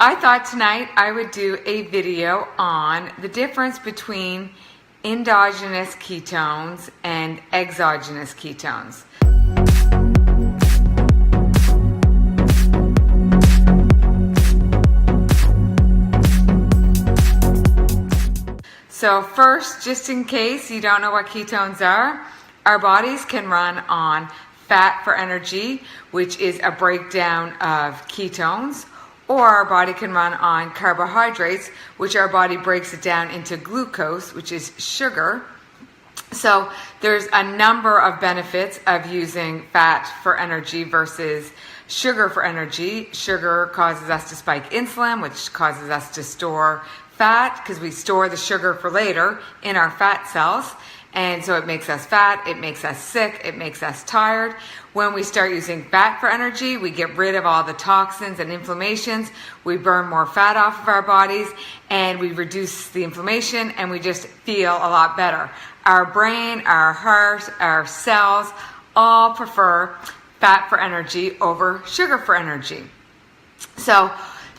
I thought tonight I would do a video on the difference between endogenous ketones and exogenous ketones. So first, just in case you don't know what ketones are, our bodies can run on fat for energy, which is a breakdown of ketones, or our body can run on carbohydrates, which our body breaks it down into glucose, which is sugar. So there's a number of benefits of using fat for energy versus sugar for energy. Sugar causes us to spike insulin, which causes us to store fat because we store the sugar for later in our fat cells. And so it makes us fat, it makes us sick, it makes us tired. When we start using fat for energy, we get rid of all the toxins and inflammations. We burn more fat off of our bodies and we reduce the inflammation and we just feel a lot better. Our brain, our heart, our cells all prefer fat for energy over sugar for energy. So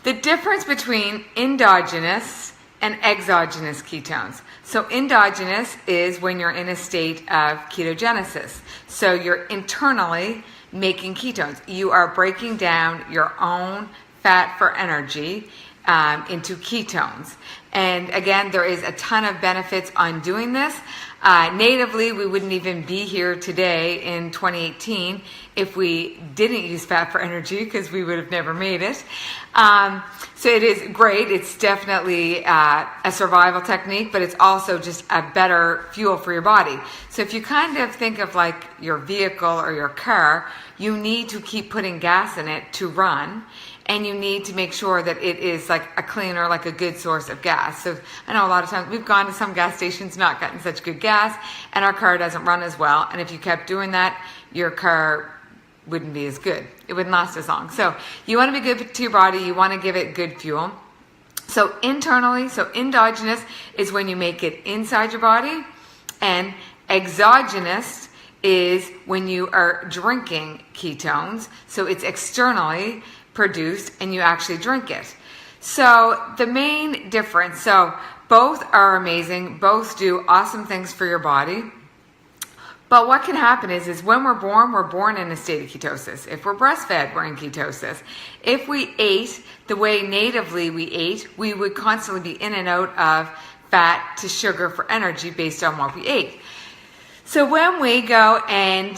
the difference between endogenous and exogenous ketones. So endogenous is when you're in a state of ketogenesis. So you're internally making ketones. You are breaking down your own fat for energy into ketones. And again, there is a ton of benefits on doing this. Natively, we wouldn't even be here today in 2018 if we didn't use fat for energy because we would have never made it. So it is great. It's definitely a survival technique, but it's also just a better fuel for your body. So if you kind of think of like your vehicle or your car, you need to keep putting gas in it to run. And you need to make sure that it is like a clean or like a good source of gas. So I know a lot of times we've gone to some gas stations, not gotten such good gas, and our car doesn't run as well. And if you kept doing that, your car wouldn't be as good. It wouldn't last as long. So you want to be good to your body. You want to give it good fuel. So internally, so endogenous is when you make it inside your body, and exogenous is when you are drinking ketones. So it's externally produced and you actually drink it. So the main difference, so both are amazing, both do awesome things for your body. But what can happen is when we're born in a state of ketosis. If we're breastfed, we're in ketosis. If we ate the way natively we ate, we would constantly be in and out of fat to sugar for energy based on what we ate. So when we go and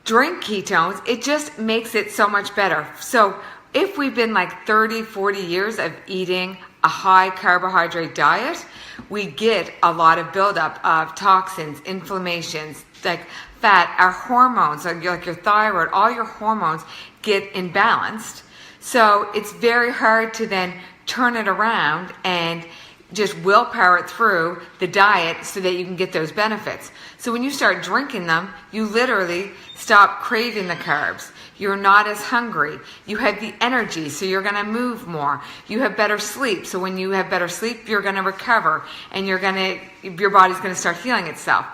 drink ketones, it just makes it so much better. So if we've been like 30, 40 years of eating a high carbohydrate diet, we get a lot of buildup of toxins, inflammations, like fat, our hormones, like your thyroid, all your hormones get imbalanced. So it's very hard to then turn it around and just willpower it through the diet so that you can get those benefits. So when you start drinking them, you literally stop craving the carbs. You're not as hungry. You have the energy, so you're going to move more. You have better sleep. So when you have better sleep, you're going to recover and your body's going to start healing itself.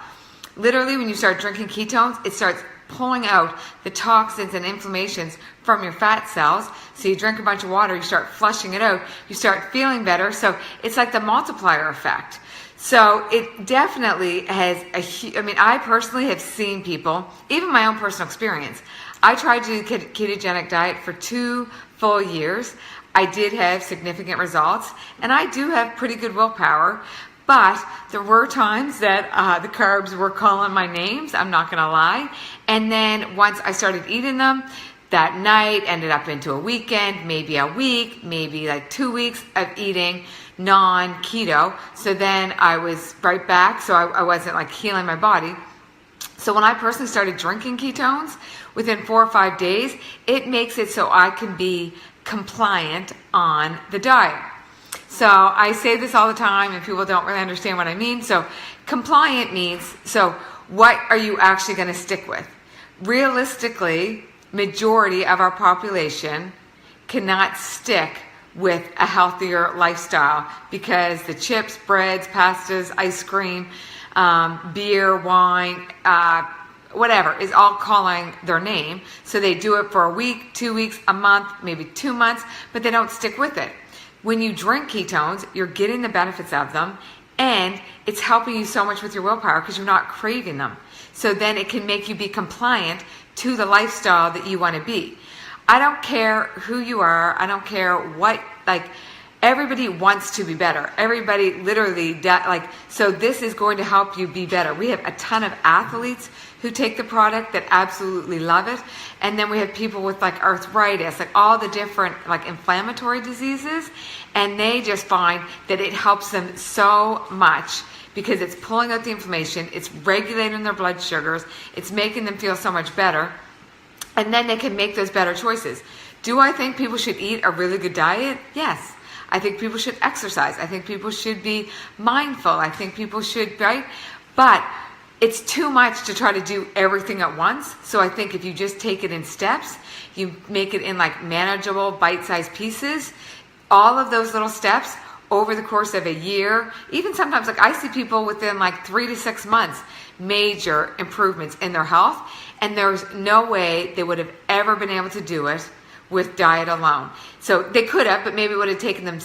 Literally, when you start drinking ketones, it starts pulling out the toxins and inflammations from your fat cells. So you drink a bunch of water, you start flushing it out, you start feeling better. So it's like the multiplier effect. So it definitely has I personally have seen people, even my own personal experience. I tried to do the ketogenic diet for 2 full years. I did have significant results, and I do have pretty good willpower. But there were times that the carbs were calling my names, I'm not going to lie. And then once I started eating them, that night ended up into a weekend, maybe a week, maybe like 2 weeks of eating non-keto. So then I was right back, so I wasn't like healing my body. So when I personally started drinking ketones, within 4 or 5 days, it makes it so I can be compliant on the diet. So I say this all the time and people don't really understand what I mean. So compliant means, so what are you actually going to stick with? Realistically, majority of our population cannot stick with a healthier lifestyle because the chips, breads, pastas, ice cream, beer, wine, whatever, is all calling their name. So they do it for a week, 2 weeks, a month, maybe 2 months, but they don't stick with it. When you drink ketones, you're getting the benefits of them, and it's helping you so much with your willpower because you're not craving them. So then it can make you be compliant to the lifestyle that you want to be. I don't care who you are. I don't care what, everybody wants to be better. Everybody literally, so this is going to help you be better. We have a ton of athletes who take the product that absolutely love it. And then we have people with arthritis, all the different inflammatory diseases. And they just find that it helps them so much because it's pulling out the inflammation. It's regulating their blood sugars. It's making them feel so much better. And then they can make those better choices. Do I think people should eat a really good diet? Yes. I think people should exercise. I think people should be mindful. I think people should, right? But it's too much to try to do everything at once. So I think if you just take it in steps, you make it in manageable bite-sized pieces, all of those little steps over the course of a year, even sometimes I see people within 3 to 6 months, major improvements in their health. And there's no way they would have ever been able to do it with diet alone. So they could have, but maybe it would have taken them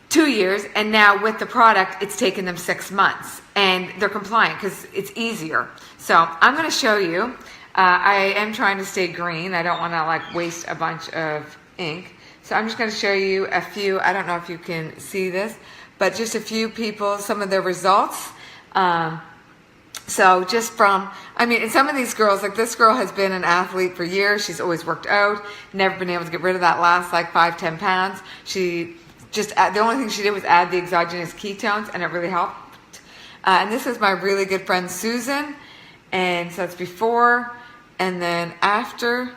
2 years, and now with the product, it's taken them 6 months, and they're compliant because it's easier. So I'm going to show you. I am trying to stay green. I don't want to waste a bunch of ink. So I'm just going to show you a few. I don't know if you can see this, but just a few people, some of their results. So just from, and some of these girls, this girl has been an athlete for years. She's always worked out, never been able to get rid of that last 5-10 pounds. She just, the only thing she did was add the exogenous ketones, and it really helped. And this is my really good friend, Susan. And so it's before and then after.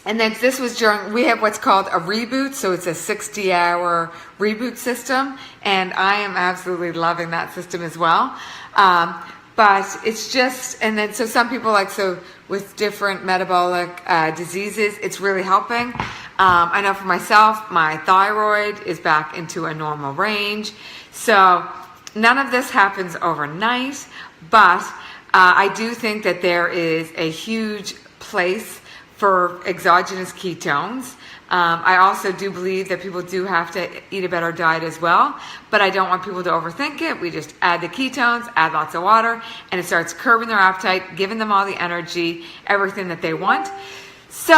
And then this was during, we have what's called a reboot. So it's a 60-hour reboot system. And I am absolutely loving that system as well. But it's just, and then so some people so with different metabolic diseases, it's really helping. I know for myself, my thyroid is back into a normal range. So none of this happens overnight, but I do think that there is a huge place for exogenous ketones. I also do believe that people do have to eat a better diet as well, but I don't want people to overthink it. We just add the ketones, add lots of water, and it starts curbing their appetite, giving them all the energy, everything that they want. So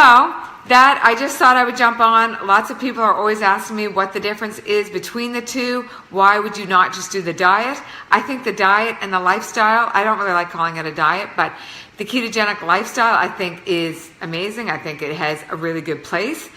that, I just thought I would jump on. Lots of people are always asking me what the difference is between the two. Why would you not just do the diet? I think the diet and the lifestyle, I don't really like calling it a diet, but the ketogenic lifestyle I think is amazing. I think it has a really good place.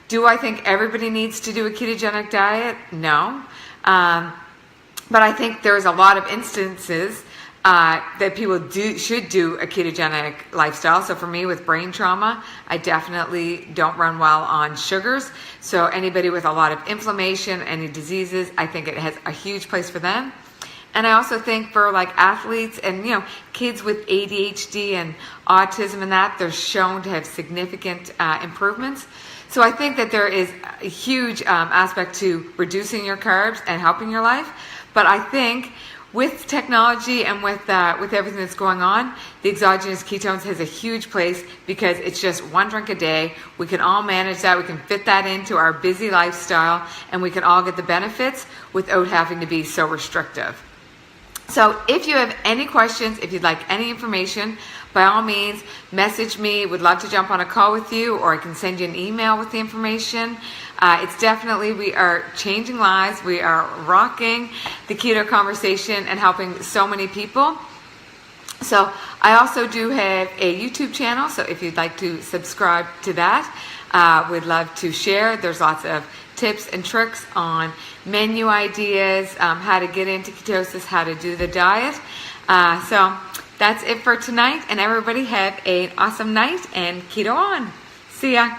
Do I think everybody needs to do a ketogenic diet? No. But I think there's a lot of instances that people should do a ketogenic lifestyle. So for me with brain trauma, I definitely don't run well on sugars. So anybody with a lot of inflammation, any diseases, I think it has a huge place for them. And I also think for athletes and kids with ADHD and autism and that, they're shown to have significant improvements. So I think that there is a huge aspect to reducing your carbs and helping your life. But I think with technology and with everything that's going on, the exogenous ketones has a huge place because it's just 1 drink a day. We can all manage that. We can fit that into our busy lifestyle, and we can all get the benefits without having to be so restrictive. So if you have any questions, if you'd like any information, by all means, message me. Would love to jump on a call with you, or I can send you an email with the information. It's definitely, we are changing lives. We are rocking the keto conversation and helping so many people. So I also do have a YouTube channel. So if you'd like to subscribe to that, we'd love to share. There's lots of tips and tricks on menu ideas, how to get into ketosis, how to do the diet. So that's it for tonight, and everybody have an awesome night and keto on. See ya.